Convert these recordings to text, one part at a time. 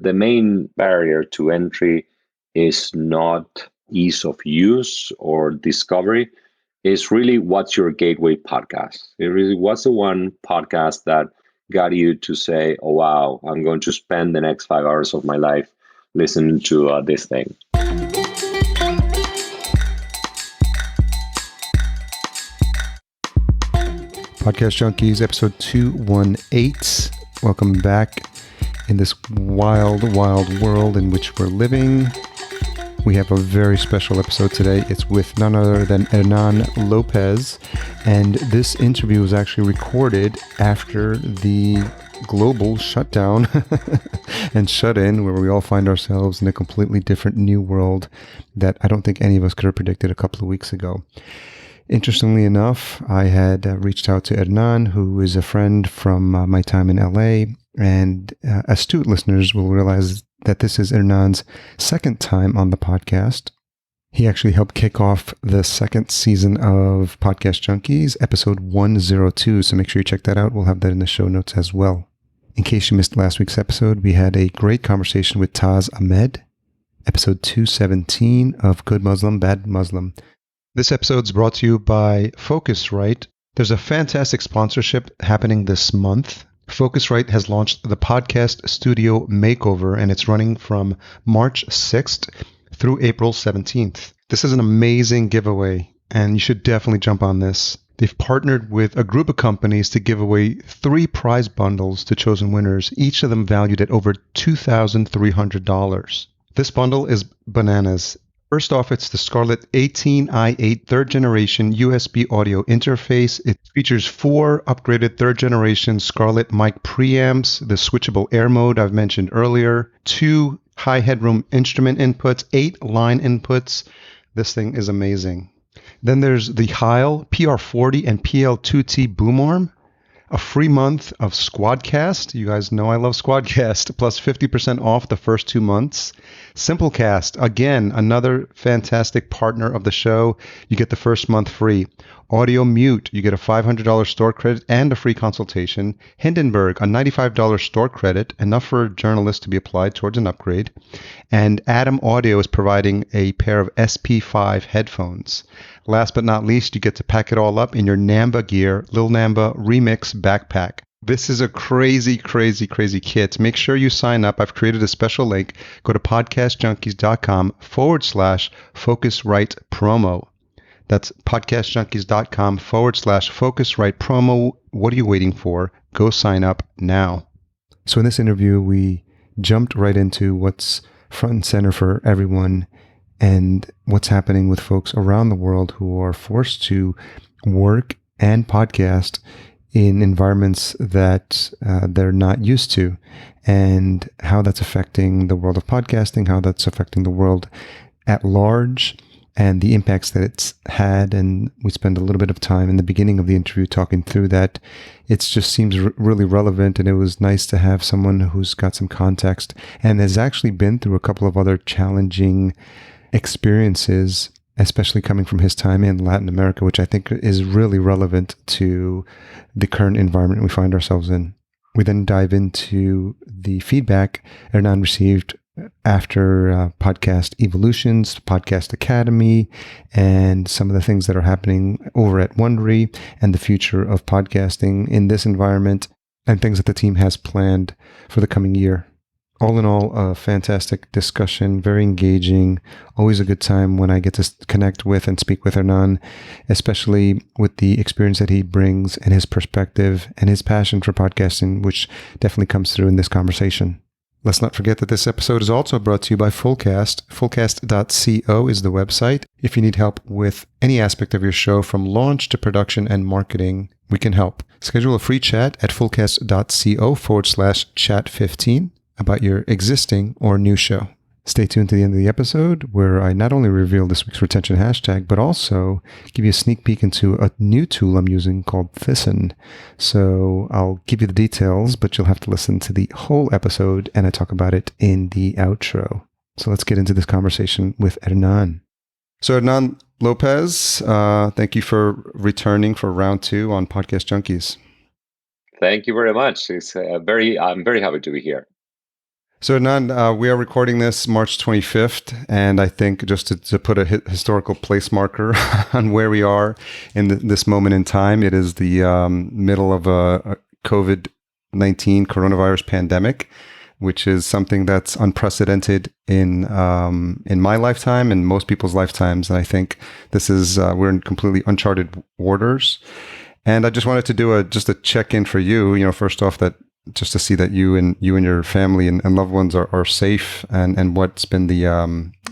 The main barrier to entry is not ease of use or discovery. It's really what's your gateway podcast. It really what's the one podcast that got you to say, "Oh wow, I'm going to spend the next 5 hours of my life listening to this thing." Podcast Junkies, episode 218. Welcome back in this wild, wild world in which we're living. We have a very special episode today. It's with none other than Hernan Lopez. And this interview was actually recorded after the global shutdown and shut-in, where we all find ourselves in a completely different new world that I don't think any of us could have predicted a couple of weeks ago. Interestingly enough, I had reached out to Hernan, who is a friend from my time in LA, and astute listeners will realize that this is Hernan's second time on the podcast. He actually helped kick off the second season of Podcast Junkies, episode 102, so make sure you check that out. We'll have that in the show notes as well. In case you missed last week's episode, we had a great conversation with Taz Ahmed, episode 217 of Good Muslim, Bad Muslim. This episode is brought to you by Focusrite. There's a fantastic sponsorship happening this month. Focusrite has launched the Podcast Studio Makeover, and it's running from March 6th through April 17th. This is an amazing giveaway, and you should definitely jump on this. They've partnered with a group of companies to give away 3 prize bundles to chosen winners, each of them valued at over $2,300. This bundle is bananas. First off, it's the Scarlett 18i8 third generation USB audio interface. It features 4 upgraded third generation Scarlett mic preamps, the switchable air mode I've mentioned earlier, 2 high headroom instrument inputs, 8 line inputs. This thing is amazing. Then there's the Heil PR40 and PL2T boom arm, a free month of Squadcast. You guys know I love Squadcast, plus 50% off the first 2 months. Simplecast, again, another fantastic partner of the show. You get the first month free. Audio Mute, you get a $500 store credit and a free consultation. Hindenburg, a $95 store credit, enough for a journalist to be applied towards an upgrade. And Adam Audio is providing a pair of SP5 headphones. Last but not least, you get to pack it all up in your Namba gear, Lil Namba Remix backpack. This is a crazy, crazy, crazy kit. Make sure you sign up. I've created a special link. Go to podcastjunkies.com/Focusrite promo. That's podcastjunkies.com/Focusrite promo. What are you waiting for? Go sign up now. So in this interview, we jumped right into what's front and center for everyone and what's happening with folks around the world who are forced to work and podcast in environments that they're not used to, and how that's affecting the world of podcasting, how that's affecting the world at large, and the impacts that it's had. And we spend a little bit of time in the beginning of the interview talking through that. It just seems really relevant, and it was nice to have someone who's got some context and has actually been through a couple of other challenging experiences, especially coming from his time in Latin America, which I think is really relevant to the current environment we find ourselves in. We then dive into the feedback Hernan received after Podcast Evolutions, Podcast Academy, and some of the things that are happening over at Wondery and the future of podcasting in this environment, and things that the team has planned for the coming year. All in all, a fantastic discussion, very engaging, always a good time when I get to connect with and speak with Hernan, especially with the experience that he brings and his perspective and his passion for podcasting, which definitely comes through in this conversation. Let's not forget that this episode is also brought to you by Fullcast. Fullcast.co is the website. If you need help with any aspect of your show, from launch to production and marketing, we can help. Schedule a free chat at fullcast.co/chat15 about your existing or new show. Stay tuned to the end of the episode, where I not only reveal this week's retention hashtag, but also give you a sneak peek into a new tool I'm using called Thyssen. So I'll give you the details, but you'll have to listen to the whole episode, and I talk about it in the outro. So let's get into this conversation with Hernan. So Hernan Lopez, thank you for returning for round 2 on Podcast Junkies. Thank you very much. I'm very happy to be here. So, Hernan, we are recording this March 25th, and I think just to put a historical place marker on where we are in this moment in time, it is the middle of a COVID-19 coronavirus pandemic, which is something that's unprecedented in my lifetime and most people's lifetimes. And I think this is we're in completely uncharted waters. And I just wanted to do just a check-in for you. First off, that just to see that you and your family and loved ones are safe, and what's been the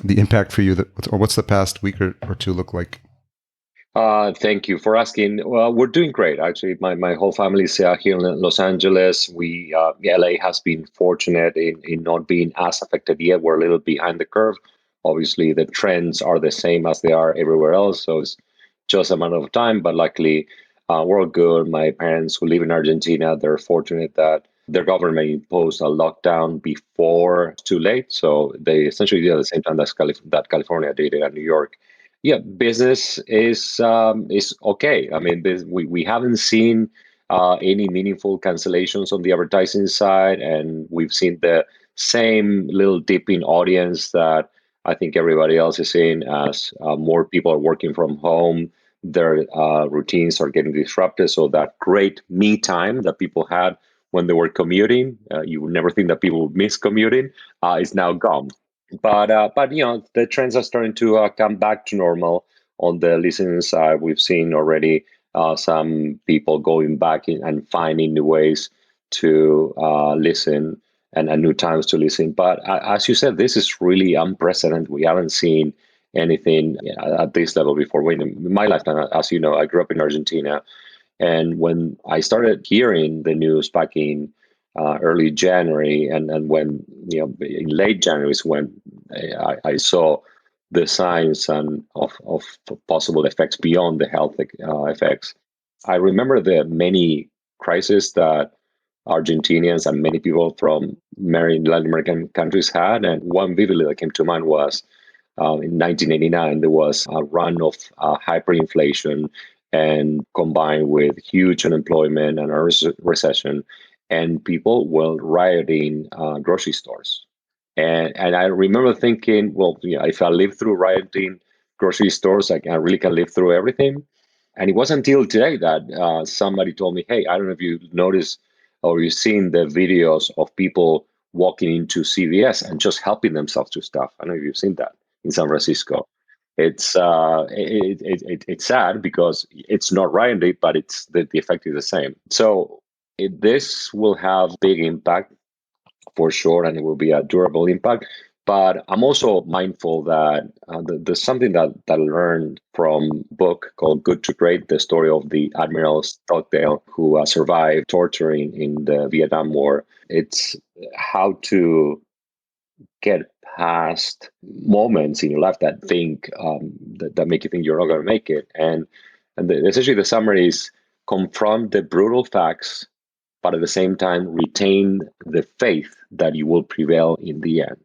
impact for you, or what's the past week or two look like? Thank you for asking. Well, we're doing great, actually. My whole family is here in Los Angeles. LA has been fortunate in not being as affected yet. We're a little behind the curve. Obviously, the trends are the same as they are everywhere else, so it's just a matter of time. But luckily, we're all good. My parents who live in Argentina, they're fortunate that their government imposed a lockdown before it's too late. So they essentially did at the same time that California did it and New York. Yeah, business is okay. I mean, we haven't seen any meaningful cancellations on the advertising side, and we've seen the same little dip in audience that I think everybody else is seeing as more people are working from home. Their routines are getting disrupted. So that great me time that people had when they were commuting, you would never think that people would miss commuting, is now gone. But the trends are starting to come back to normal on the listening side. We've seen already some people going back and finding new ways to listen and new times to listen. But as you said, this is really unprecedented. We haven't seen anything at this level before. In my lifetime, as you know, I grew up in Argentina, and when I started hearing the news back in early January, and when in late January is when I saw the signs and of possible effects beyond the health effects. I remember the many crises that Argentinians and many people from many Latin American countries had, and one vividly that came to mind was in 1989, there was a run of hyperinflation, and combined with huge unemployment and a recession, and people were rioting grocery stores. And I remember thinking, well, if I live through rioting grocery stores, I really can live through everything. And it wasn't until today that somebody told me, hey, I don't know if you noticed or you've seen the videos of people walking into CVS and just helping themselves to stuff. I don't know if you've seen that in San Francisco. It's sad because it's not rioting, but it's the effect is the same. So this will have big impact for sure, and it will be a durable impact. But I'm also mindful that there's something that I learned from a book called Good to Great, the story of the Admiral Stockdale who survived torturing in the Vietnam War. It's how to get past moments in your life that that make you think you're not going to make it. And essentially the summary is confront the brutal facts, but at the same time retain the faith that you will prevail in the end.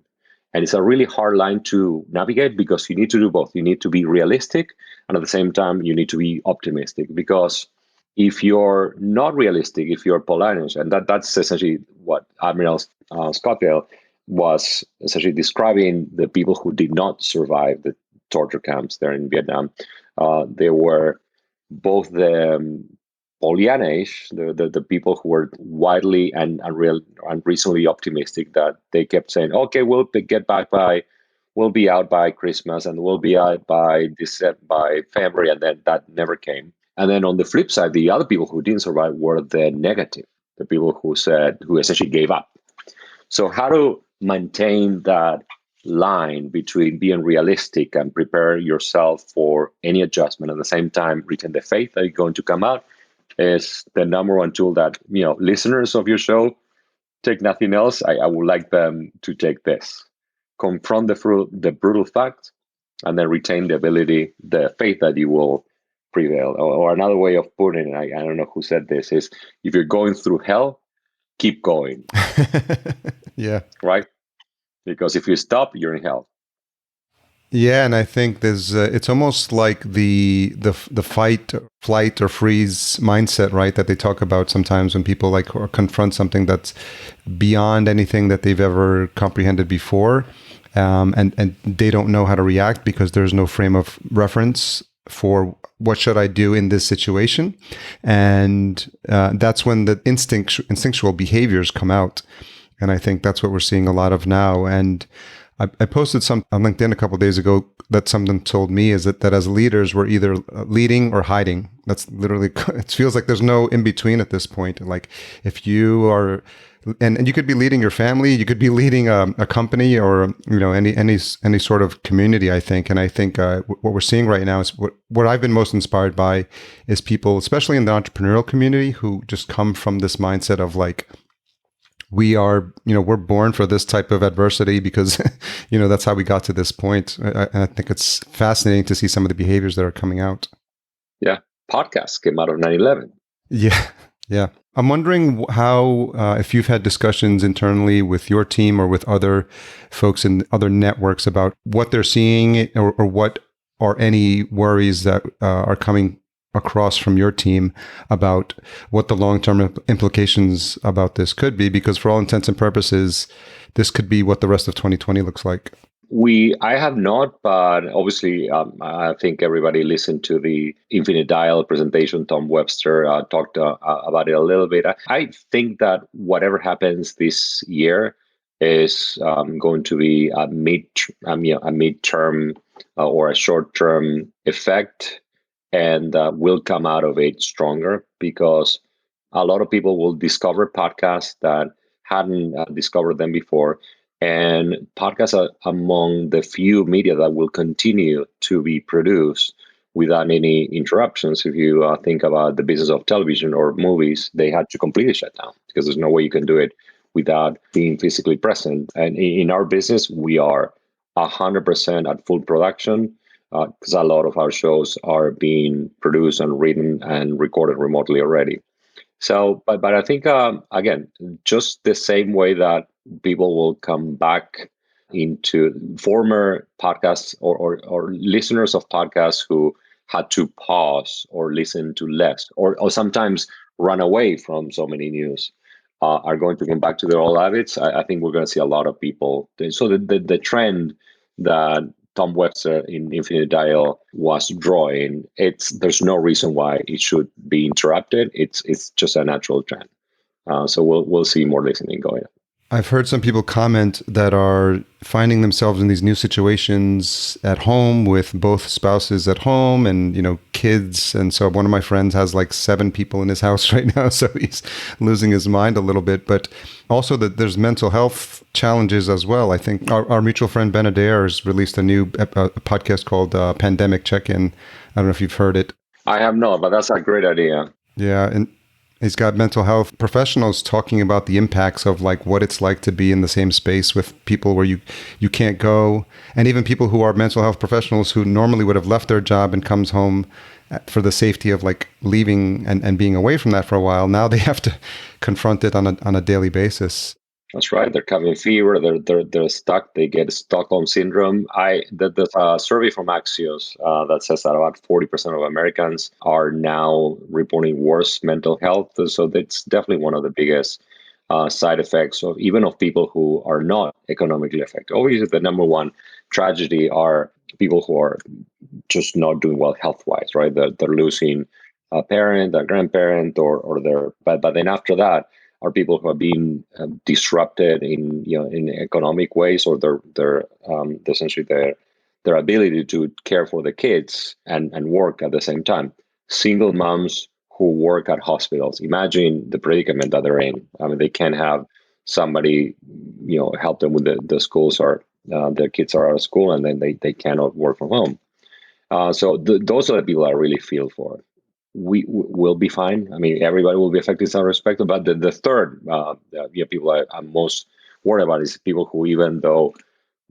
And it's a really hard line to navigate because you need to do both. You need to be realistic, and at the same time, you need to be optimistic. Because if you're not realistic, if you're Polanish, and that's essentially what Admiral Scottsdale was essentially describing the people who did not survive the torture camps there in Vietnam. They were both the Pollyannish, the people who were widely and unreasonably optimistic that they kept saying, okay, we'll be out by Christmas and we'll be out by February, and then that never came. And then on the flip side, the other people who didn't survive were the negative, the people who essentially gave up. So how to maintain that line between being realistic and prepare yourself for any adjustment, at the same time retain the faith that you're going to come out, is the number one tool that listeners of your show take nothing else. I would like them to take this: confront the brutal fact, and then retain the faith that you will prevail. Or another way of putting it, I don't know who said this, is if you're going through hell, keep going. Yeah. Right? Because if you stop, you're in hell. Yeah, and I think there's it's almost like the fight, flight, or freeze mindset, right? That they talk about sometimes when people like or confront something that's beyond anything that they've ever comprehended before, and they don't know how to react because there's no frame of reference for what should I do in this situation, and that's when the instinctual behaviors come out, and I think that's what we're seeing a lot of now. And I posted some on LinkedIn a couple of days ago that someone told me is that as leaders, we're either leading or hiding. That's literally, it feels like there's no in between at this point. Like if you are, and you could be leading your family, you could be leading a company or, any sort of community, I think. And I think what we're seeing right now is what I've been most inspired by is people, especially in the entrepreneurial community, who just come from this mindset of like, we are, we're born for this type of adversity because, that's how we got to this point. I think it's fascinating to see some of the behaviors that are coming out. Yeah, podcasts came out of 9/11. Yeah. Yeah. I'm wondering how, if you've had discussions internally with your team or with other folks in other networks about what they're seeing or what are any worries that are coming across from your team about what the long-term implications about this could be, because for all intents and purposes, this could be what the rest of 2020 looks like. I have not, but obviously, I think everybody listened to the Infinite Dial presentation. Tom Webster talked about it a little bit. I think that whatever happens this year is going to be a midterm or a short-term effect, and we'll come out of it stronger because a lot of people will discover podcasts that hadn't discovered them before. And podcasts are among the few media that will continue to be produced without any interruptions. If you think about the business of television or movies, they had to completely shut down because there's no way you can do it without being physically present. And in our business, we are 100% at full production because a lot of our shows are being produced and written and recorded remotely already. So, but I think again, just the same way that people will come back into former podcasts or listeners of podcasts who had to pause or listen to less or sometimes run away from so many news are going to come back to their old habits. I think we're going to see a lot of people. So the trend that Tom Webster in Infinite Dial was drawing, there's no reason why it should be interrupted. It's just a natural trend. So we'll see more listening going on. I've heard some people comment that are finding themselves in these new situations at home with both spouses at home and, kids. And so one of my friends has like 7 people in his house right now. So he's losing his mind a little bit. But also that there's mental health challenges as well. I think our mutual friend Ben Adair has released a new podcast called Pandemic Check-In. I don't know if you've heard it. I have not, but that's a great idea. Yeah. And he's got mental health professionals talking about the impacts of like what it's like to be in the same space with people where you can't go. And even people who are mental health professionals who normally would have left their job and comes home for the safety of like leaving and being away from that for a while. Now they have to confront it on a daily basis. That's right. They're having fever. They're stuck. They get Stockholm syndrome. There's a survey from Axios that says that about 40% of Americans are now reporting worse mental health. So that's definitely one of the biggest side effects of even of people who are not economically affected. Obviously, the number one tragedy are people who are just not doing well health wise. Right? They're losing a parent, a grandparent, or their. But then after that are people who are being disrupted in economic ways, or their essentially their ability to care for the kids and work at the same time. Single moms who work at hospitals. Imagine the predicament that they're in. I mean, they can't have somebody help them with the schools, or their kids are out of school and then they cannot work from home. So those are the people I really feel for. We will be fine. I mean, everybody will be affected in some respect. But the third people I'm most worried about is people who, even though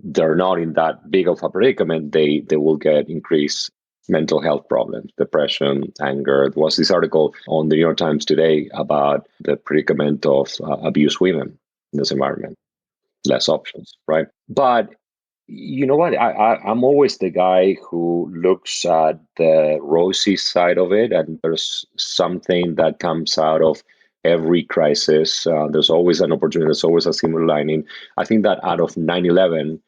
they're not in that big of a predicament, they will get increased mental health problems, depression, anger. There was this article on the New York Times today about the predicament of abused women in this environment. Less options, right? But You know what? I'm always the guy who looks at the rosy side of it, and there's something that comes out of every crisis. There's always an opportunity, there's always a silver lining. I think that out of 9/11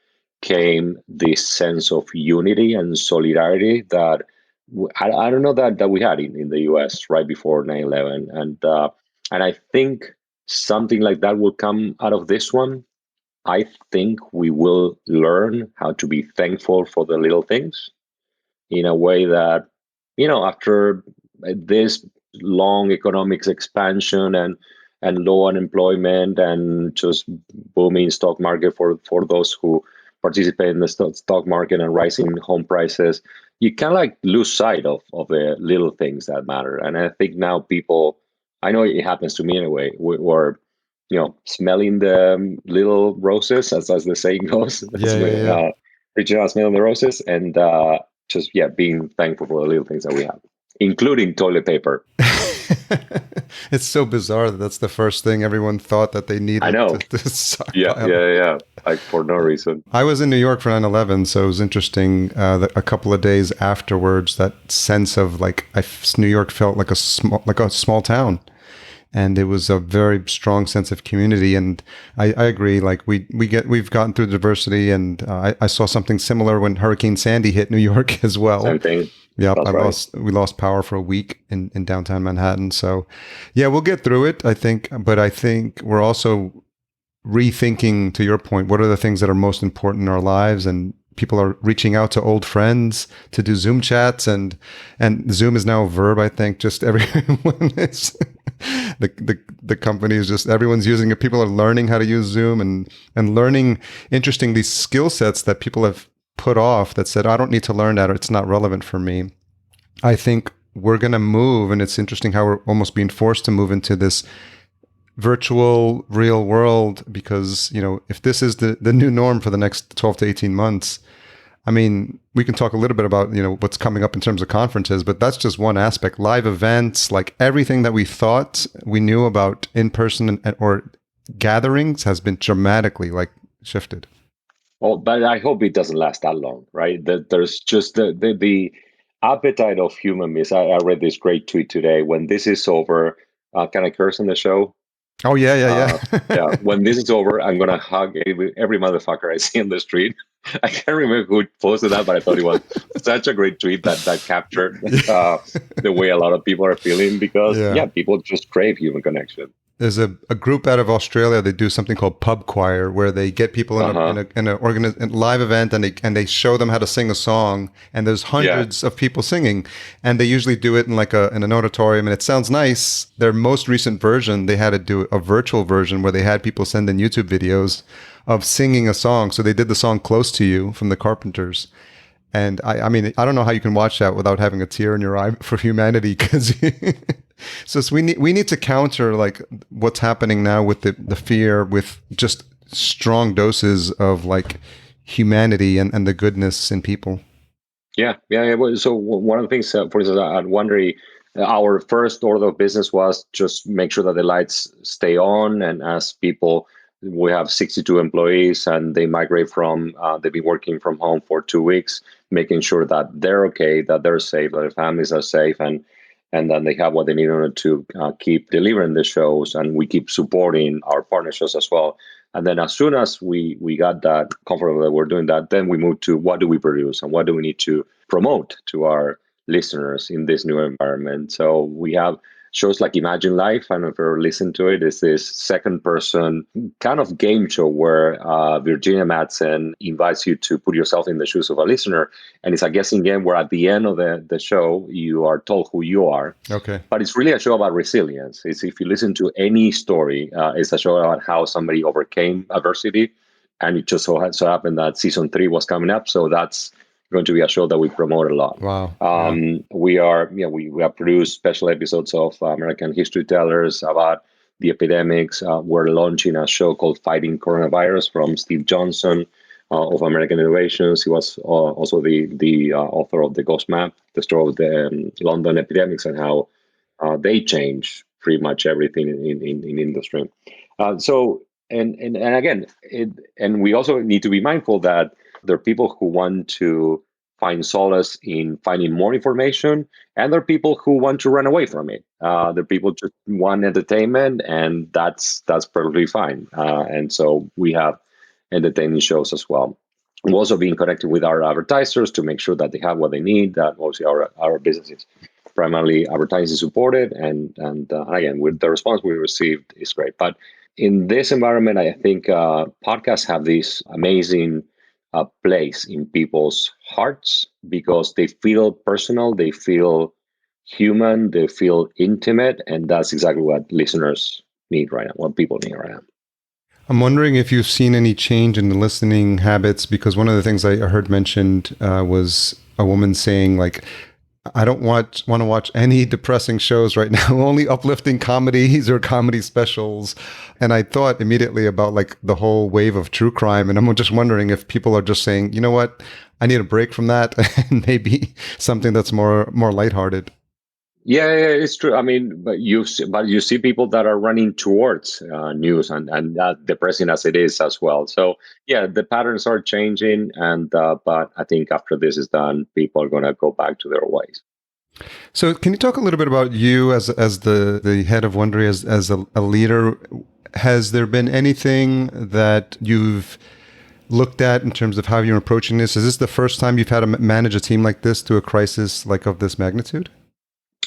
came this sense of unity and solidarity that I don't know that we had in the US right before 9/11. And I think something like that will come out of this one. I think we will learn how to be thankful for the little things in a way that, after this long economics expansion and low unemployment and just booming stock market for those who participate in the stock market and rising home prices, you kind of like lose sight of the little things that matter. And I think now people, I know it happens to me anyway, we're smelling the little roses, as the saying goes. Yeah, yeah, yeah. Reaching out, smelling the roses, and just being thankful for the little things that we have, including toilet paper. It's so bizarre that that's the first thing everyone thought that they I needed know. to stockpile. Yeah. Like for no reason. I was in New York for 9/11, so it was interesting. A couple of days afterwards, that sense of like New York felt like a small town, and it was a very strong sense of community. And I agree. Like we've gotten through diversity, and I saw something similar when Hurricane Sandy hit New York as well. Same thing. Yep, That's right. we lost power for a week in downtown Manhattan. So, yeah, we'll get through it, I think. But I think we're also rethinking, to your point, what are the things that are most important in our lives, and people are reaching out to old friends to do Zoom chats, and Zoom is now a verb. I think just everyone is the company is just everyone's using it. People are learning how to use Zoom and learning interesting these skill sets that people have put off, that said, I don't need to learn that, or it's not relevant for me. I think we're going to move, and it's interesting how we're almost being forced to move into this virtual real world, because, if this is the new norm for the next 12 to 18 months, I mean, we can talk a little bit about, what's coming up in terms of conferences, but that's just one aspect. Live events, like everything that we thought we knew about in-person or gatherings has been dramatically shifted. Well, but I hope it doesn't last that long, right? That there's just the appetite of human beings. I read this great tweet today. When this is over, can I curse on the show? Oh, yeah, yeah, Yeah. yeah. When this is over, I'm gonna hug every motherfucker I see on the street. I can't remember who posted that, but I thought it was such a great tweet that captured the way a lot of people are feeling, because Yeah. people just crave human connection. There's a group out of Australia. They do something called pub choir, where they get people in Uh-huh. a live event, and they show them how to sing a song. And there's hundreds of people singing, and they usually do it in an auditorium, and it sounds nice. Their most recent version, they had to do a virtual version where they had people send in YouTube videos of singing a song. So they did the song "Close to You" from the Carpenters. And I mean, I don't know how you can watch that without having a tear in your eye for humanity, because so we need to counter what's happening now with the fear, with just strong doses of humanity and the goodness in people. Yeah. Well, so one of the things, for instance, at Wondery, our first order of business was just make sure that the lights stay on, and as people, we have 62 employees, and they migrate from they've been working from home for 2 weeks, making sure that they're okay, that they're safe, that their families are safe, and then they have what they need in order to keep delivering the shows, and we keep supporting our partner shows as well. And then as soon as we got that comfortable that we're doing that, then we moved to what do we produce and what do we need to promote to our listeners in this new environment. So we have shows like Imagine Life. I don't know if you've listened to it. It's this second person kind of game show where Virginia Madsen invites you to put yourself in the shoes of a listener. And it's a guessing game where at the end of the show, you are told who you are. Okay. But it's really a show about resilience. It's, if you listen to any story, it's a show about how somebody overcame adversity. And it just so happened that season 3 was coming up. So that's going to be a show that we promote a lot. Wow. We have produced special episodes of American History Tellers about the epidemics. We're launching a show called Fighting Coronavirus from Steve Johnson of American Innovations. He was also the author of The Ghost Map, the story of the London epidemics and how they change pretty much everything in industry. So and again, and we also need to be mindful that There are people who want to find solace in finding more information, and there are people who want to run away from it. There are people just want entertainment, and that's perfectly fine. And so we have entertaining shows as well. We're also being connected with our advertisers to make sure that they have what they need. That obviously our business is primarily advertising supported, and again, with the response we received is great. But in this environment, I think podcasts have this amazing place in people's hearts because they feel personal, they feel human, they feel intimate, and that's exactly what listeners need right now, what people need right now. I'm wondering if you've seen any change in the listening habits, because one of the things I heard mentioned was a woman saying, like, I don't want to watch any depressing shows right now, only uplifting comedies or comedy specials. And I thought immediately about like the whole wave of true crime. And I'm just wondering if people are just saying, you know what, I need a break from that and maybe something that's more lighthearted. Yeah, it's true. I mean, but you see people that are running towards news, and that depressing as it is as well. So yeah, the patterns are changing, and but I think after this is done, people are going to go back to their ways. So can you talk a little bit about you as the head of Wondery, as a leader? Has there been anything that you've looked at in terms of how you're approaching this? Is this the first time you've had to manage a team like this through a crisis like of this magnitude?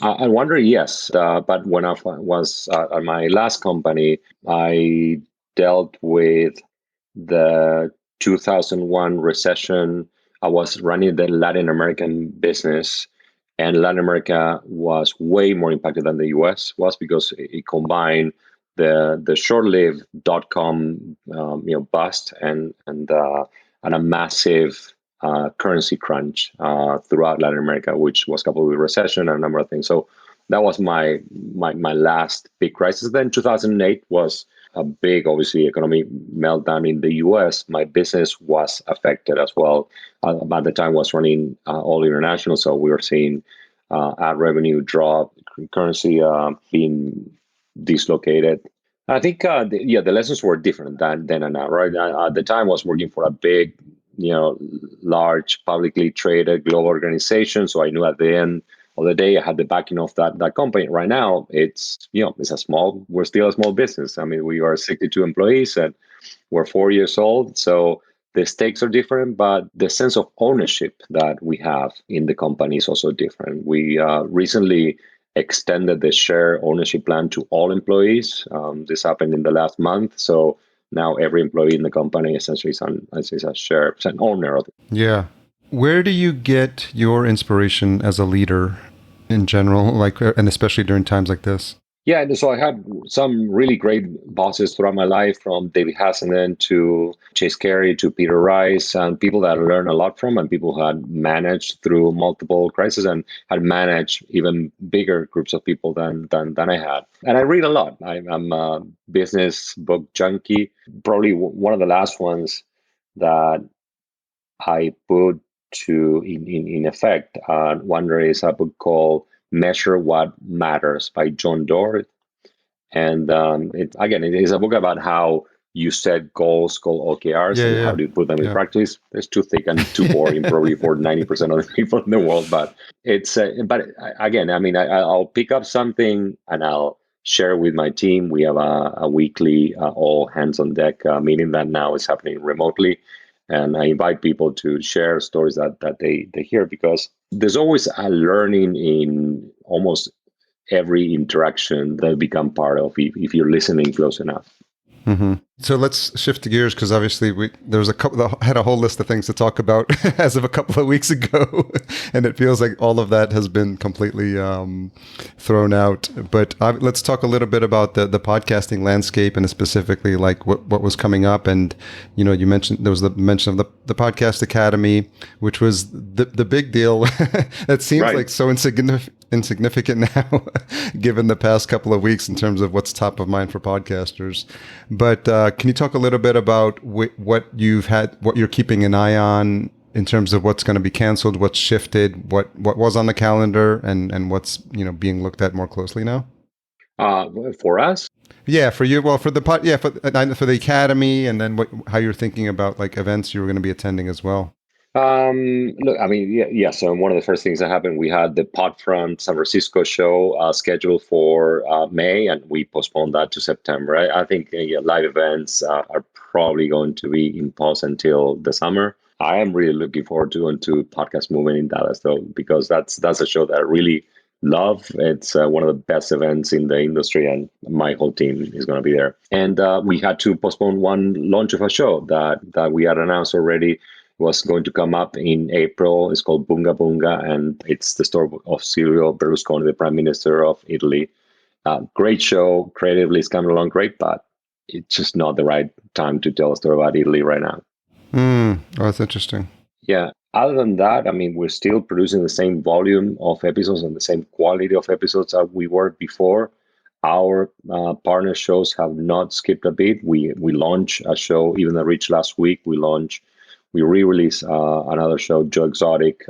I wonder, yes. But when I was at my last company, I dealt with the 2001 recession. I was running the Latin American business, and Latin America was way more impacted than the US was because it combined the short-lived dot-com bust and a massive currency crunch throughout Latin America, which was coupled with recession and a number of things. So that was my last big crisis. Then 2008 was a big, obviously, economic meltdown in the US. My business was affected as well. At the time, was running all international, so we were seeing ad revenue drop, currency being dislocated. I think, the lessons were different then and now, right? At the time, I was working for a big, large, publicly traded global organization. So I knew at the end of the day, I had the backing of that company. Right now, we're still a small business. I mean, we are 62 employees and we're 4 years old. So the stakes are different, but the sense of ownership that we have in the company is also different. We recently extended the share ownership plan to all employees. This happened in the last month. So now every employee in the company essentially is an owner of it. Yeah. Where do you get your inspiration as a leader in general, like, and especially during times like this? Yeah, and so I had some really great bosses throughout my life, from David Hassanen to Chase Carey to Peter Rice, and people that I learned a lot from, and people who had managed through multiple crises and had managed even bigger groups of people than I had. And I read a lot. I'm a business book junkie. Probably one of the last ones that I put in effect Wonder is a book called Measure What Matters by John Doerr. And it is a book about how you set goals called OKRs and how do you put them in practice. It's too thick and too boring probably for 90% of the people in the world, but it's I'll pick up something and I'll share with my team. We have a weekly all hands on deck meeting that now is happening remotely. And I invite people to share stories that they hear, because there's always a learning in almost every interaction that become part of if you're listening close enough. Mm-hmm. So let's shift the gears, because obviously there was had a whole list of things to talk about as of a couple of weeks ago, and it feels like all of that has been completely thrown out. But let's talk a little bit about the podcasting landscape, and specifically like what was coming up. And you mentioned there was the mention of the Podcast Academy, which was the big deal. That seems like so insignificant now, given the past couple of weeks in terms of what's top of mind for podcasters. But can you talk a little bit about what you're keeping an eye on in terms of what's going to be canceled, what's shifted, what was on the calendar, and what's being looked at more closely now? For us? Yeah, for you. Well, for the pod, yeah, for the academy, and then how you're thinking about like events you were going to be attending as well. Look, I mean, yeah. So one of the first things that happened, we had the Podfront San Francisco show scheduled for May, and we postponed that to September. I think yeah, live events are probably going to be in pause until the summer. I am really looking forward to going to Podcast Movement in Dallas, though, because that's a show that I really love. It's one of the best events in the industry, and my whole team is going to be there. And we had to postpone one launch of a show that we had announced already was going to come up in April. It's called Bunga Bunga, and it's the story of Silvio Berlusconi, the Prime Minister of Italy. Great show, creatively it's coming along great, but it's just not the right time to tell a story about Italy right now. Oh, that's interesting. Yeah. Other than that, I mean, we're still producing the same volume of episodes and the same quality of episodes that we were before. Our partner shows have not skipped a beat. We launched a show, even that reached last week. We re-released another show, Joe Exotic,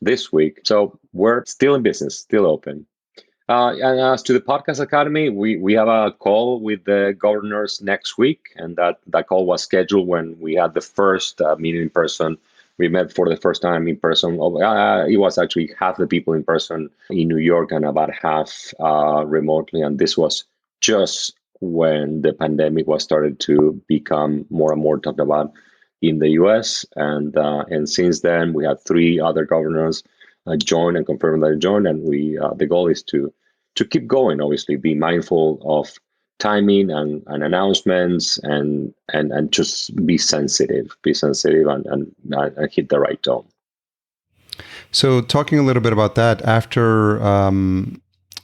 this week. So we're still in business, still open. And as to the Podcast Academy, we have a call with the governors next week, and that call was scheduled when we had the first meeting in person. We met for the first time in person. It was actually half the people in person in New York and about half remotely, and this was just when the pandemic was started to become more and more talked about in the U.S. And since then, we had three other governors join and confirm that they joined, and the goal is to keep going. Obviously, be mindful of timing and announcements, and just be sensitive and hit the right tone. So, talking a little bit about that, after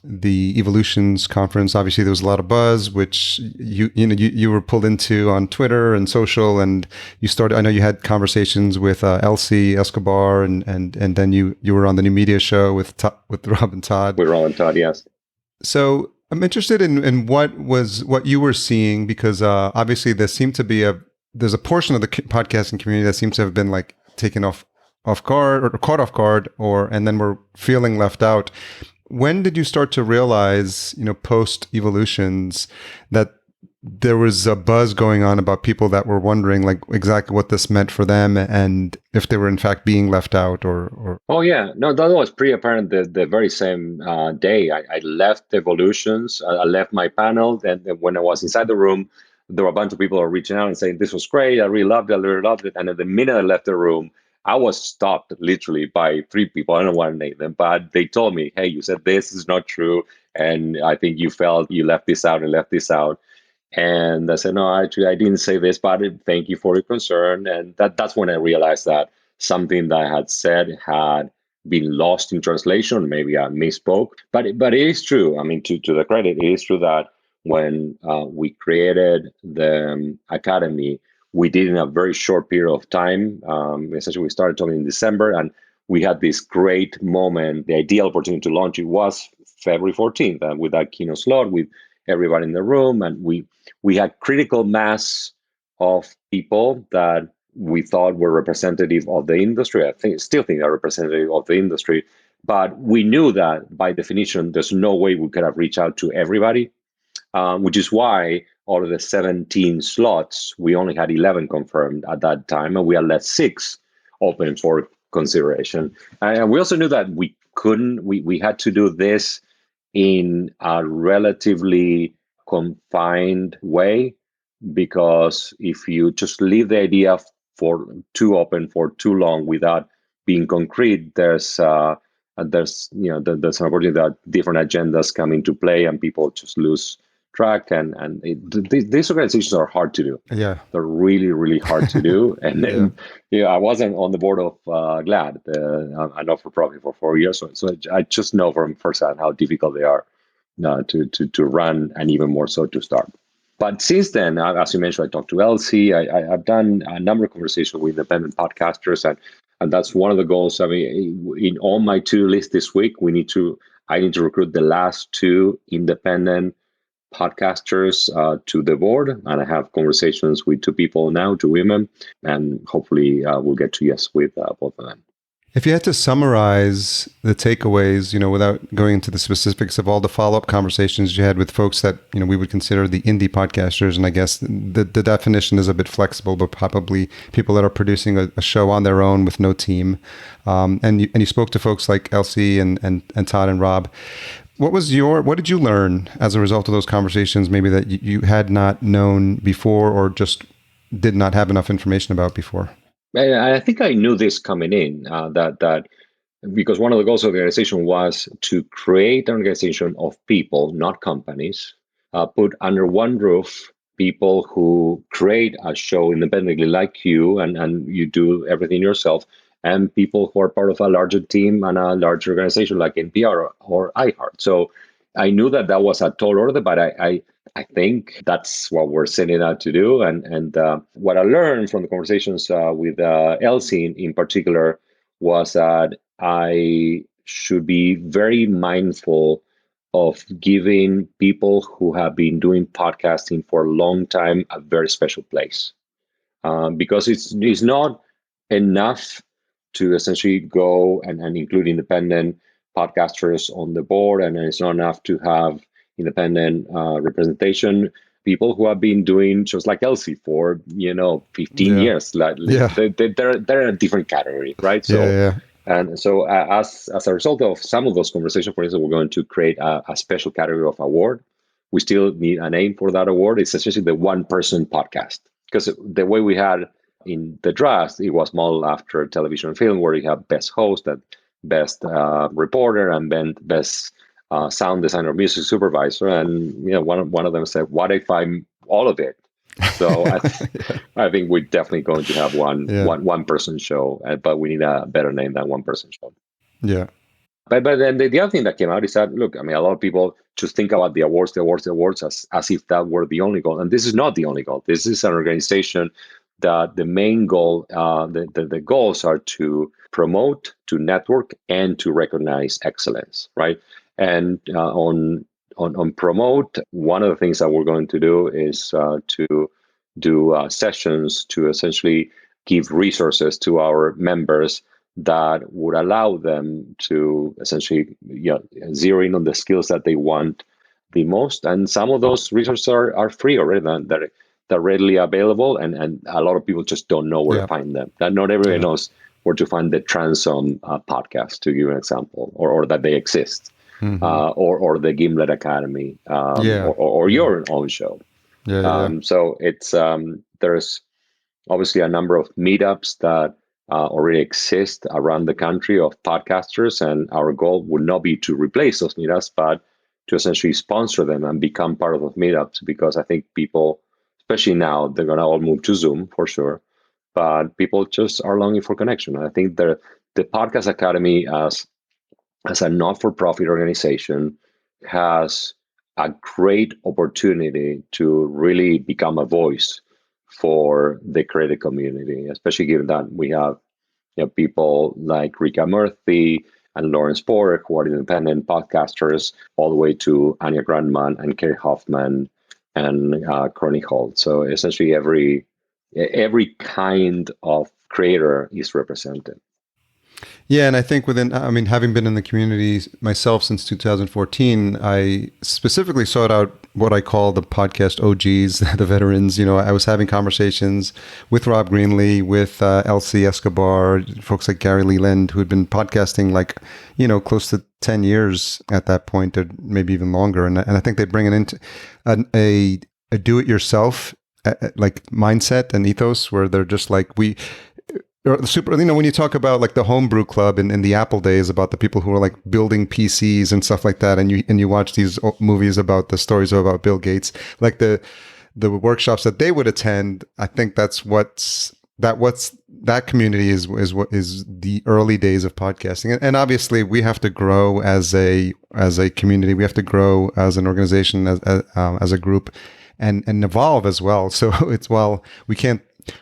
the Evolutions conference, obviously there was a lot of buzz, which you were pulled into on Twitter and social, and you started. I know you had conversations with Elsie Escobar, and then you were on the New Media Show with Rob and Todd. With Rob and Todd, yes. So I'm interested in what you were seeing, because obviously there's a portion of the podcasting community that seems to have been like taken off guard or caught off guard, and then we're feeling left out. When did you start to realize, post Evolutions, that there was a buzz going on about people that were wondering like exactly what this meant for them, and if they were in fact being left out or... Oh yeah, no, that was pretty apparent the very same day. I left Evolutions, I left my panel, and when I was inside the room, there were a bunch of people reaching out and saying, this was great, I really loved it. And at the minute I left the room, I was stopped literally by three people. I don't want to name them, but they told me, hey, you said this is not true, and I think you felt you left this out and left this out. And I said, no, actually, I didn't say this, but thank you for your concern. And that's when I realized that something that I had said had been lost in translation. Maybe I misspoke, but it is true. I mean, to the credit, it is true that when we created the Academy, we did in a very short period of time. Essentially, we started talking in December, and we had this great moment. The ideal opportunity to launch it was February 14th, and with that keynote slot, with everybody in the room, and we had critical mass of people that we thought were representative of the industry. Still think are representative of the industry, but we knew that by definition, there's no way we could have reached out to everybody, which is why out of the 17 slots, we only had 11 confirmed at that time, and we had left 6 open for consideration. And we also knew that we had to do this in a relatively confined way, because if you just leave the idea for too open for too long without being concrete, there's an opportunity that different agendas come into play and people just lose track. And these organizations are hard to do. Yeah, they're really, really hard to do. And then, I wasn't on the board of GLAAD, a not-for-profit, for 4 years, so I just know from firsthand how difficult they are to run, and even more so to start. But since then, as you mentioned, I talked to Elsie. I've done a number of conversations with independent podcasters, and that's one of the goals. I mean, in on my to-do list this week, I need to recruit the last 2 independent podcasters to the board, and I have conversations with 2 people now, 2 women, and hopefully we'll get to yes with both of them. If you had to summarize the takeaways, without going into the specifics of all the follow-up conversations you had with folks that, we would consider the indie podcasters, and I guess the definition is a bit flexible, but probably people that are producing a show on their own with no team. And you spoke to folks like Elsie and Todd and Rob. What did you learn as a result of those conversations, maybe that you had not known before or just did not have enough information about before? I think I knew this coming in, that because one of the goals of the organization was to create an organization of people, not companies, put under one roof people who create a show independently like you, and you do everything yourself, and people who are part of a larger team and a larger organization like NPR or iHeart. So I knew that was a tall order, but I think that's what we're setting out to do. And what I learned from the conversations with Elsie in particular was that I should be very mindful of giving people who have been doing podcasting for a long time a very special place. Because it's not enough to essentially go and include independent podcasters on the board, and it's not enough to have independent representation. People who have been doing shows like Elsie for 15 years, they're a different category, right? So and so as a result of some of those conversations, for instance, we're going to create a special category of award. We still need a name for that award. It's essentially the one person podcast, because the way we had in the draft, it was modeled after television and film, where you have best host, that best reporter, and then best sound designer, music supervisor. And one of them said, "What if I'm all of it?" So I think we're definitely going to have one person show, but we need a better name than one person show. Yeah. But then the other thing that came out is that, look, I mean, a lot of people just think about the awards as if that were the only goal. And this is not the only goal. This is an organization that the main goal, the goals are to promote, to network, and to recognize excellence, right? And on promote, one of the things that we're going to do is to do sessions to essentially give resources to our members that would allow them to essentially zero in on the skills that they want the most. And some of those resources are free already, they're readily available, and a lot of people just don't know where to find them. That not everybody knows where to find the Transom podcast, to give you an example, or that they exist, or the Gimlet Academy, or your own show. So it's there's obviously a number of meetups that already exist around the country of podcasters, and our goal would not be to replace those meetups, but to essentially sponsor them and become part of those meetups, because I think people, especially now, they're going to all move to Zoom for sure, but people just are longing for connection. And I think the Podcast Academy as a not-for-profit organization has a great opportunity to really become a voice for the creative community, especially given that we have people like Rika Murthy and Lawrence Porter, who are independent podcasters, all the way to Anya Grandman and Kerry Hoffman and Courtney Holt. So essentially every kind of creator is represented. Yeah, and I think having been in the community myself since 2014, I specifically sought out what I call the podcast OGs, the veterans. I was having conversations with Rob Greenlee, with Elsie Escobar, folks like Gary Leland, who had been podcasting close to 10 years at that point, or maybe even longer. And I think they bring it into a do-it-yourself like mindset and ethos, where they're just like when you talk about like the homebrew club in the Apple days, about the people who are like building PCs and stuff like that, and you watch these movies about the stories about Bill Gates, like the workshops that they would attend, I think that community is what is the early days of podcasting. And obviously we have to grow as a community, we have to grow as an organization, as a group, and evolve as well. So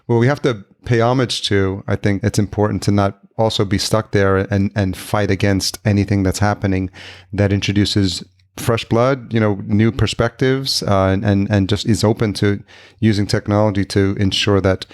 we have to pay homage to. I think it's important to not also be stuck there and fight against anything that's happening that introduces fresh blood, new perspectives, and just is open to using technology to ensure that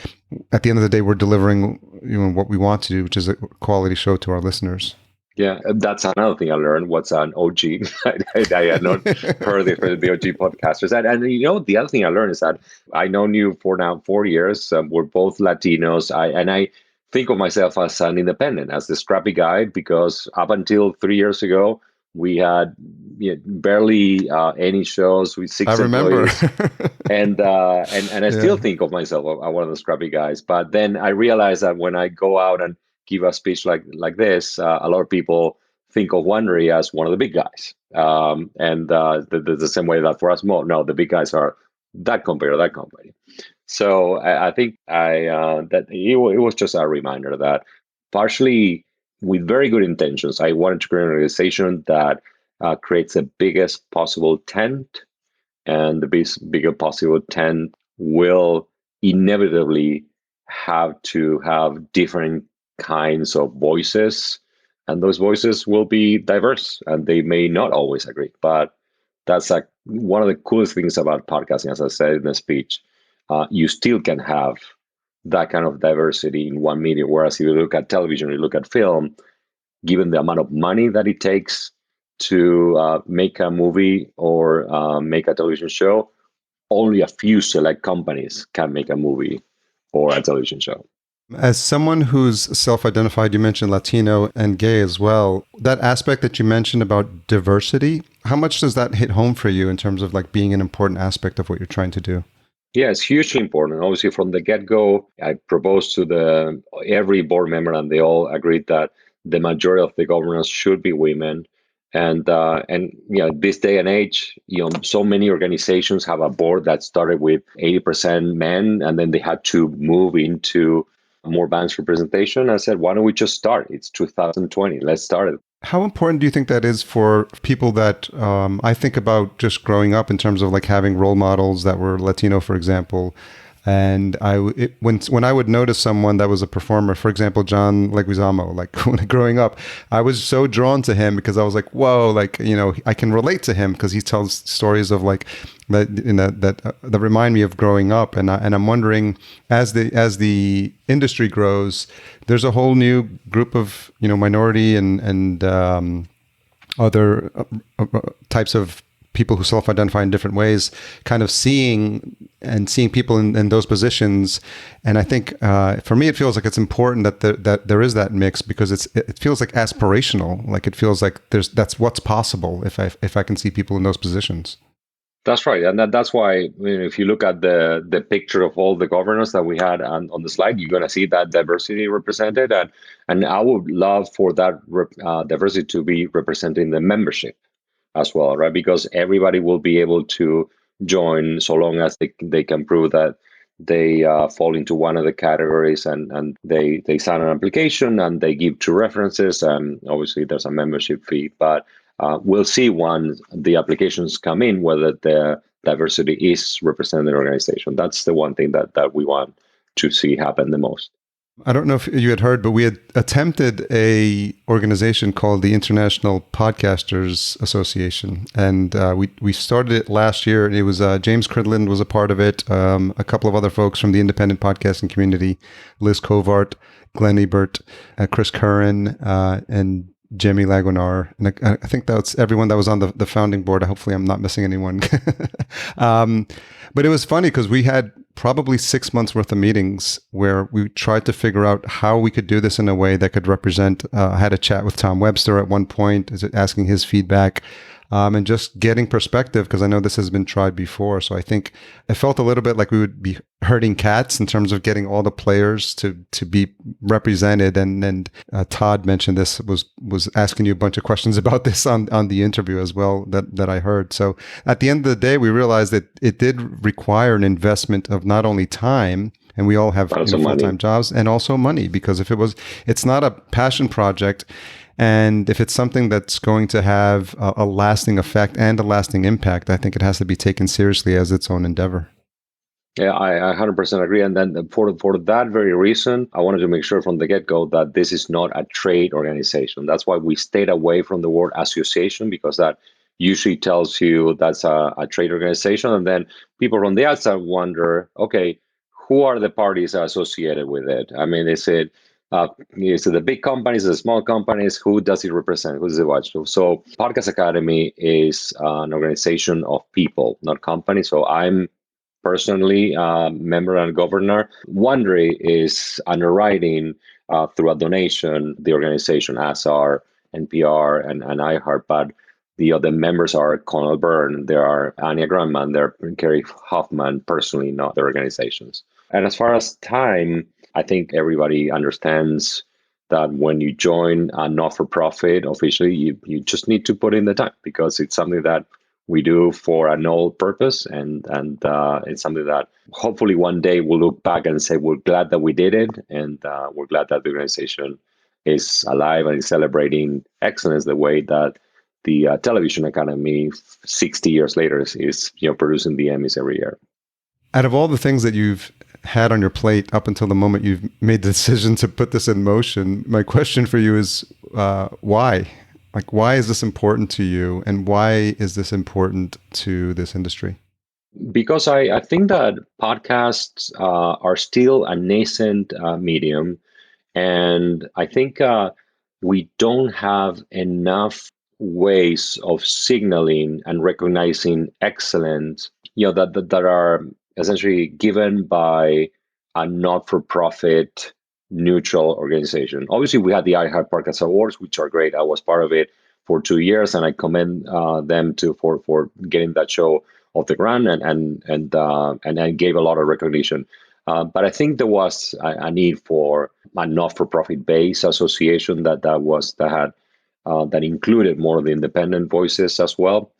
at the end of the day, we're delivering what we want to do, which is a quality show to our listeners. Yeah, that's another thing I learned. What's an OG? I had not heard it for the OG podcasters. And the other thing I learned is that I known you for now 4 years. We're both Latinos. I think of myself as an independent, as the scrappy guy, because up until 3 years ago, we had barely any shows with I 6 remember. employees. And I still Yeah. think of myself as one of the scrappy guys. But then I realized that when I go out and give a speech like this, a lot of people think of Wondery as one of the big guys, and the same way that for us, no, the big guys are that company or that company. So I think that it was just a reminder that partially with very good intentions, I wanted to create an organization that creates the biggest possible tent, and the bigger possible tent will inevitably have to have different kinds of voices, and those voices will be diverse, and they may not always agree. But that's like one of the coolest things about podcasting, as I said in the speech. You still can have that kind of diversity in one medium, whereas if you look at television, you look at film, given the amount of money that it takes to make a movie or make a television show, only a few select companies can make a movie or a television show. As someone who's self-identified, you mentioned Latino and gay as well. That aspect that you mentioned about diversity, how much does that hit home for you in terms of like being an important aspect of what you're trying to do? Yeah, it's hugely important. Obviously, from the get-go, I proposed to every board member, and they all agreed that the majority of the governors should be women. And this day and age, so many organizations have a board that started with 80% men, and then they had to move into more balanced representation. I said, why don't we just start? It's 2020. Let's start it. How important do you think that is for people that I think about just growing up in terms of like having role models that were Latino, for example? And when I would notice someone that was a performer, for example, John Leguizamo, like when growing up, I was so drawn to him because I was like, whoa, like, I can relate to him because he tells stories of like that remind me of growing up. And I'm wondering, as the industry grows, there's a whole new group of, minority and other types of people who self-identify in different ways, kind of seeing people in those positions. And I think for me, it feels like it's important that there is that mix, because it feels like aspirational. Like it feels like that's what's possible if I can see people in those positions. That's right, and that's why if you look at the picture of all the governors that we had on the slide, you're going to see that diversity represented, and I would love for that diversity to be represented in the membership as well, right? Because everybody will be able to join so long as they can prove that they fall into one of the categories, and they sign an application and they give 2 references, and obviously there's a membership fee. But we'll see once the applications come in whether the diversity is represented in the organization. That's the one thing that we want to see happen the most. I don't know if you had heard, but we had attempted a organization called the International Podcasters Association, and we started it last year. It was James Cridland was a part of it, a couple of other folks from the independent podcasting community, Liz Covart, Glenn Ebert, Chris Curran, and Jimmy Lagunar. And I think that's everyone that was on the founding board. Hopefully I'm not missing anyone. But it was funny because we had probably 6 months worth of meetings where we tried to figure out how we could do this in a way that could represent. I had a chat with Tom Webster at one point, asking his feedback. And just getting perspective, because I know this has been tried before. So I think it felt a little bit like we would be herding cats in terms of getting all the players to be represented. And Todd mentioned this, was asking you a bunch of questions about this on the interview as well that I heard. So at the end of the day, we realized that it did require an investment of not only time, and we all have full-time jobs, and also money, because it's not a passion project. And if it's something that's going to have a lasting effect and a lasting impact, I think it has to be taken seriously as its own endeavor. Yeah, I 100% agree. And then for that very reason, I wanted to make sure from the get-go that this is not a trade organization. That's why we stayed away from the word association, because that usually tells you that's a trade organization. And then people from the outside wonder, okay, who are the parties associated with it? I mean, is it Is it the big companies, the small companies? Who does it represent? Who does it watch? So, Podcast Academy is an organization of people, not companies. So, I'm personally member and governor. Wondery is underwriting through a donation the organization, as are NPR and iHeart. But the other members are Conal Byrne, there are Anya Grandman, there are Kerry Hoffman, personally, not the organizations. And as far as time, I think everybody understands that when you join a not-for-profit officially, you just need to put in the time, because it's something that we do for a noble purpose, and it's something that hopefully one day we'll look back and say we're glad that we did it, and we're glad that the organization is alive and is celebrating excellence the way that the Television Academy 60 years later is producing the Emmys every year. Out of all the things that you've had on your plate up until the moment you've made the decision to put this in motion, my question for you is why? Like, why is this important to you, and why is this important to this industry? Because I think that podcasts are still a nascent medium, and I think we don't have enough ways of signaling and recognizing excellence, that are essentially given by a not-for-profit neutral organization. Obviously, we had the iHeart Podcast Awards, which are great. I was part of it for 2 years, and I commend them for getting that show off the ground, and gave a lot of recognition. But I think there was a need for a not-for-profit based association that included more of the independent voices as well.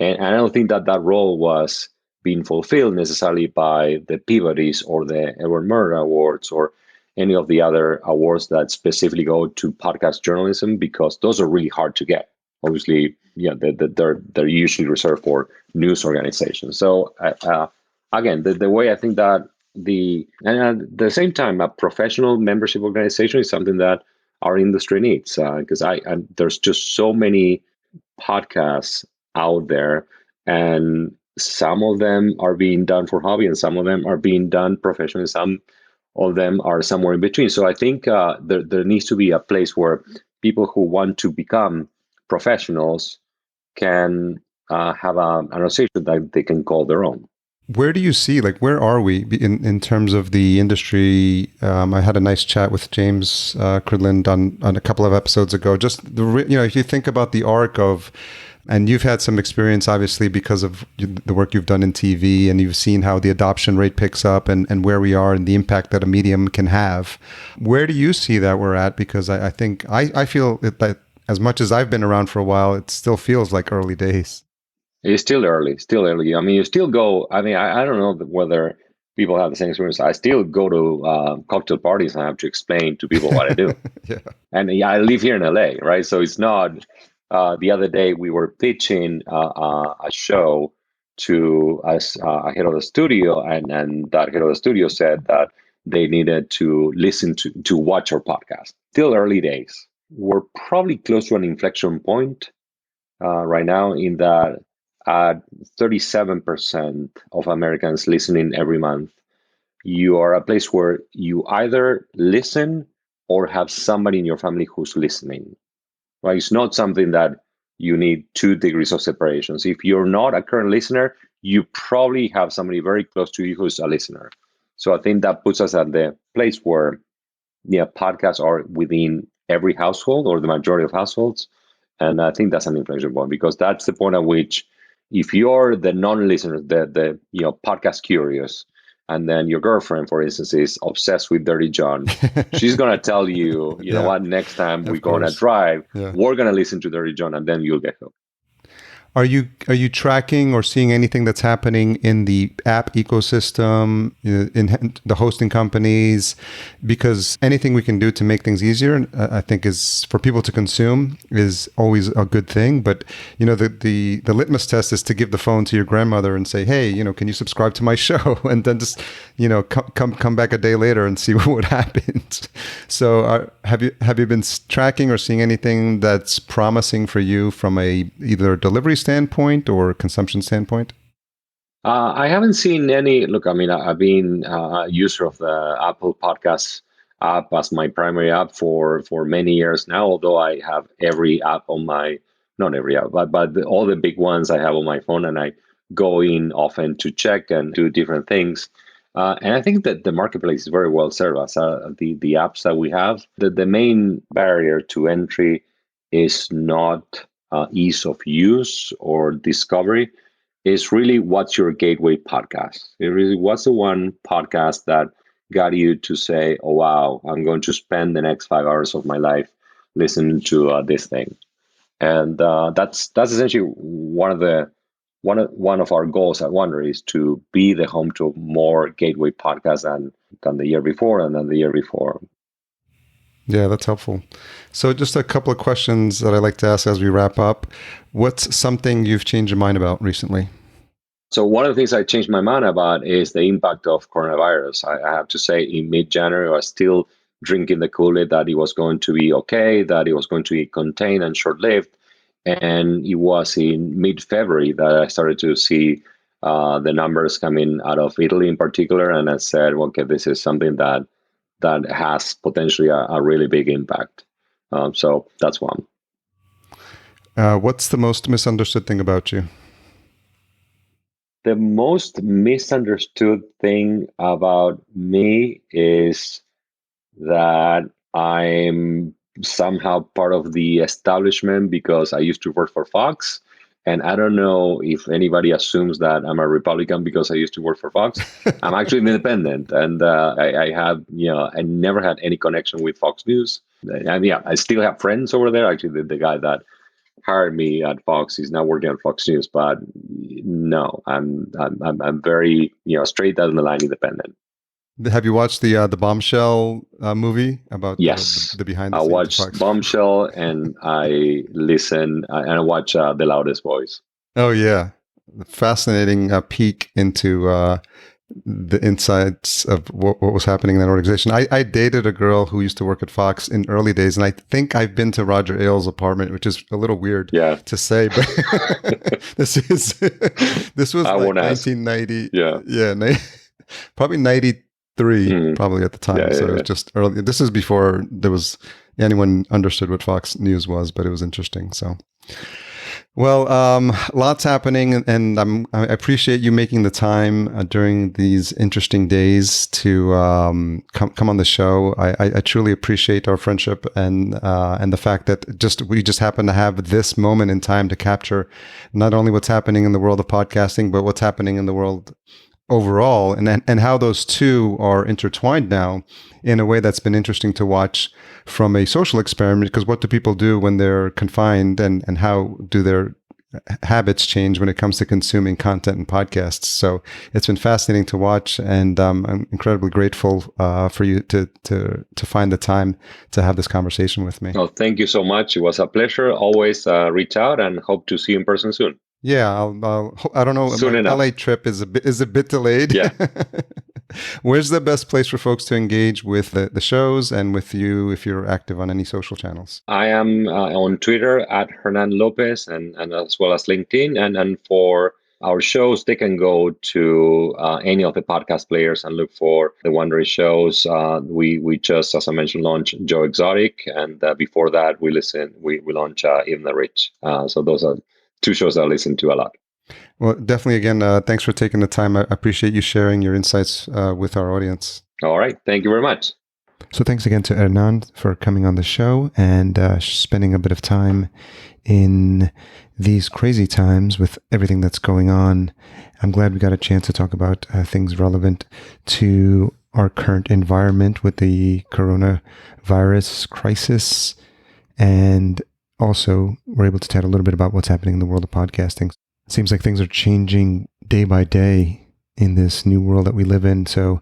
And I don't think that role was being fulfilled necessarily by the Peabodys or the Edward Murray Awards or any of the other awards that specifically go to podcast journalism, because those are really hard to get. Obviously, they're usually reserved for news organizations. So again, the way I think that and at the same time, a professional membership organization is something that our industry needs, because there's just so many podcasts out there, and some of them are being done for hobby, and some of them are being done professionally. Some of them are somewhere in between. So I think there needs to be a place where people who want to become professionals can have an association that they can call their own. Where do you see, like, where are we in terms of the industry? I had a nice chat with James Cridland on a couple of episodes ago. Just if you think about the arc of, and you've had some experience, obviously, because of the work you've done in TV, and you've seen how the adoption rate picks up and where we are and the impact that a medium can have. Where do you see that we're at? Because I think I feel that as much as I've been around for a while, it still feels like early days. It's still early. I mean, you still go. I mean, I don't know whether people have the same experience. I still go to cocktail parties and I have to explain to people what I do. Yeah. And I live here in LA, right? So it's not. The other day we were pitching a show to a head of the studio, and that head of the studio said that they needed to listen to watch our podcast. Still early days. We're probably close to an inflection point right now, in that 37% of Americans listening every month, you are a place where you either listen or have somebody in your family who's listening. Right? It's not something that you need 2 degrees of separation. So if you're not a current listener, you probably have somebody very close to you who's a listener. So I think that puts us at the place where podcasts are within every household, or the majority of households. And I think that's an inflection point, because that's the point at which, if you're the non-listener, the podcast curious, and then your girlfriend, for instance, is obsessed with Dirty John, she's gonna tell you, you know what, next time we're gonna drive, we're gonna listen to Dirty John, and then you'll get hooked. Are you tracking or seeing anything that's happening in the app ecosystem, in the hosting companies? Because anything we can do to make things easier, I think, is for people to consume, is always a good thing. But the litmus test is to give the phone to your grandmother and say, hey, can you subscribe to my show? And then just come back a day later and see what happens. So have you been tracking or seeing anything that's promising for you from either delivery standpoint or consumption standpoint? I haven't seen any. Look, I mean, I've been a user of the Apple Podcasts app as my primary app for many years now. Although I have every app on my, not every app, but all the big ones I have on my phone, and I go in often to check and do different things. And I think that the marketplace is very well served as the apps that we have. The main barrier to entry is not ease of use or discovery. It's really what's your gateway podcast. It really what's the one podcast that got you to say, "Oh wow, I'm going to spend the next 5 hours of my life listening to this thing." And that's essentially one of our goals at Wondery is to be the home to more gateway podcasts than the year before and then the year before. Yeah, that's helpful. So just a couple of questions that I like to ask as we wrap up. What's something you've changed your mind about recently? So one of the things I changed my mind about is the impact of coronavirus. I have to say, in mid-January, I was still drinking the Kool-Aid that it was going to be okay, that it was going to be contained and short-lived. And it was in mid-February that I started to see the numbers coming out of Italy in particular. And I said, okay, this is something that has potentially a really big impact. So that's one. What's the most misunderstood thing about you? The most misunderstood thing about me is that I'm somehow part of the establishment because I used to work for Fox. And I don't know if anybody assumes that I'm a Republican because I used to work for Fox. I'm actually independent. And I have, I never had any connection with Fox News. And yeah, I still have friends over there. Actually, the guy that hired me at Fox, he's now working at Fox News. But no, I'm very, straight down the line independent. Have you watched the Bombshell movie about yes. the behind the I scenes? watched Bombshell and I listen and I watch The Loudest Voice. Oh yeah, fascinating peek into the insights of what was happening in that organization. I dated a girl who used to work at Fox in early days, and I think I've been to Roger Ailes' apartment, which is a little weird to say, but this was like 1990. Probably 93, probably at the time. It was just early. This is before there was anyone understood what Fox News was, but it was interesting. So. Well, lots happening, and I appreciate you making the time during these interesting days to come on the show. I truly appreciate our friendship and the fact that we just happen to have this moment in time to capture not only what's happening in the world of podcasting, but what's happening in the world overall, and how those two are intertwined now in a way that's been interesting to watch from a social experiment. Because what do people do when they're confined, and how do their habits change when it comes to consuming content and podcasts? So it's been fascinating to watch, and I'm incredibly grateful for you to find the time to have this conversation with me. Oh, thank you so much. It was a pleasure. Always reach out, and hope to see you in person soon. Yeah, I don't know. Soon my enough. LA trip is a bit delayed. Yeah. Where's the best place for folks to engage with the shows and with you if you're active on any social channels? I am on Twitter at Hernan Lopez and as well as LinkedIn. And for our shows, they can go to any of the podcast players and look for the Wondery shows. We just, as I mentioned, launched Joe Exotic, and before that, we launched Even the Rich. So those are two shows I listen to a lot. Well, definitely. Again, thanks for taking the time. I appreciate you sharing your insights with our audience. All right. Thank you very much. So thanks again to Hernan for coming on the show and spending a bit of time in these crazy times with everything that's going on. I'm glad we got a chance to talk about things relevant to our current environment with the coronavirus crisis, and also we're able to chat a little bit about what's happening in the world of podcasting. It seems like things are changing day by day in this new world that we live in. So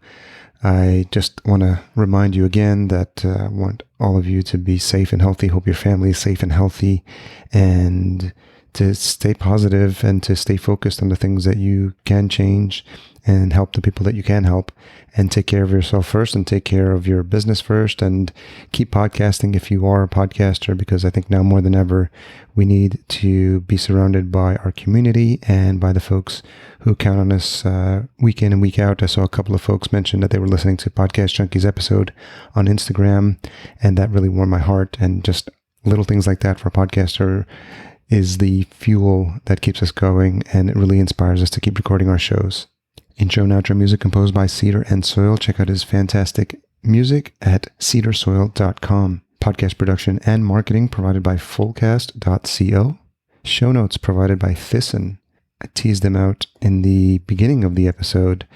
I just want to remind you again that I want all of you to be safe and healthy. Hope your family is safe and healthy, and to stay positive and to stay focused on the things that you can change and help the people that you can help, and take care of yourself first and take care of your business first, and keep podcasting if you are a podcaster, because I think now more than ever, we need to be surrounded by our community and by the folks who count on us week in and week out. I saw a couple of folks mention that they were listening to Podcast Junkies episode on Instagram, and that really warmed my heart. And just little things like that for a podcaster is the fuel that keeps us going, and it really inspires us to keep recording our shows. Intro and outro music composed by Cedar and Soil. Check out his fantastic music at cedarsoil.com. Podcast production and marketing provided by fullcast.co. Show notes provided by Thyssen. I teased them out in the beginning of the episode.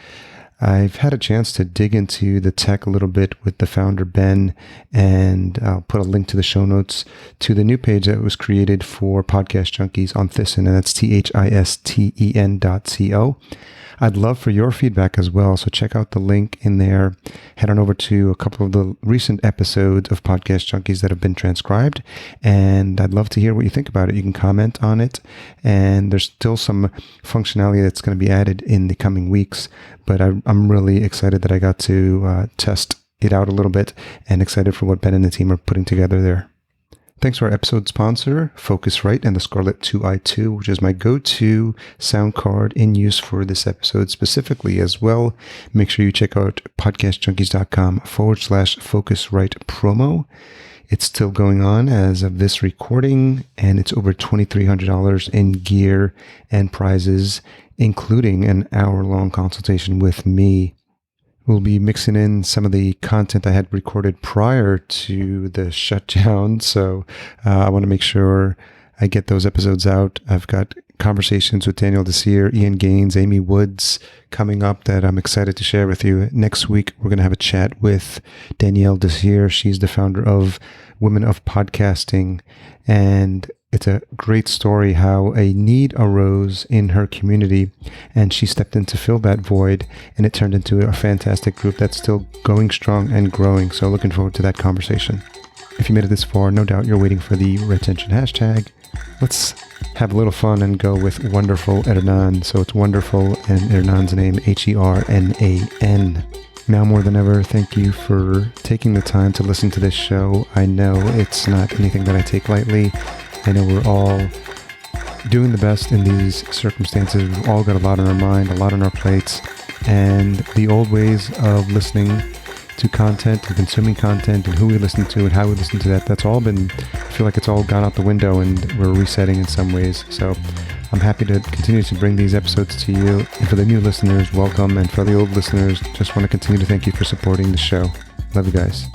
I've had a chance to dig into the tech a little bit with the founder, Ben, and I'll put a link to the show notes to the new page that was created for Podcast Junkies on Thyssen, and that's THISTEN.co. I'd love for your feedback as well, so check out the link in there. Head on over to a couple of the recent episodes of Podcast Junkies that have been transcribed, and I'd love to hear what you think about it. You can comment on it, and there's still some functionality that's going to be added in the coming weeks, but I'm really excited that I got to test it out a little bit, and excited for what Ben and the team are putting together there. Thanks to our episode sponsor, Focusrite and the Scarlett 2i2, which is my go-to sound card in use for this episode specifically as well. Make sure you check out podcastjunkies.com/Focusrite promo. It's still going on as of this recording, and it's over $2,300 in gear and prizes, including an hour-long consultation with me. We'll be mixing in some of the content I had recorded prior to the shutdown, so I want to make sure I get those episodes out. I've got conversations with Daniel Desir, Ian Gaines, Amy Woods coming up that I'm excited to share with you. Next week, we're going to have a chat with Danielle Desir. She's the founder of Women of Podcasting, and it's a great story how a need arose in her community and she stepped in to fill that void, and it turned into a fantastic group that's still going strong and growing. So looking forward to that conversation. If you made it this far, no doubt you're waiting for the retention hashtag. Let's have a little fun and go with Wonderful Hernan. So it's Wonderful and Hernan's name, Hernan. Now more than ever, thank you for taking the time to listen to this show. I know it's not anything that I take lightly. I know we're all doing the best in these circumstances. We've all got a lot on our mind, a lot on our plates, and the old ways of listening to content and consuming content and who we listen to and how we listen to that, that's all been, I feel like it's all gone out the window, and we're resetting in some ways. So I'm happy to continue to bring these episodes to you. And for the new listeners, welcome. And for the old listeners, just want to continue to thank you for supporting the show. Love you guys.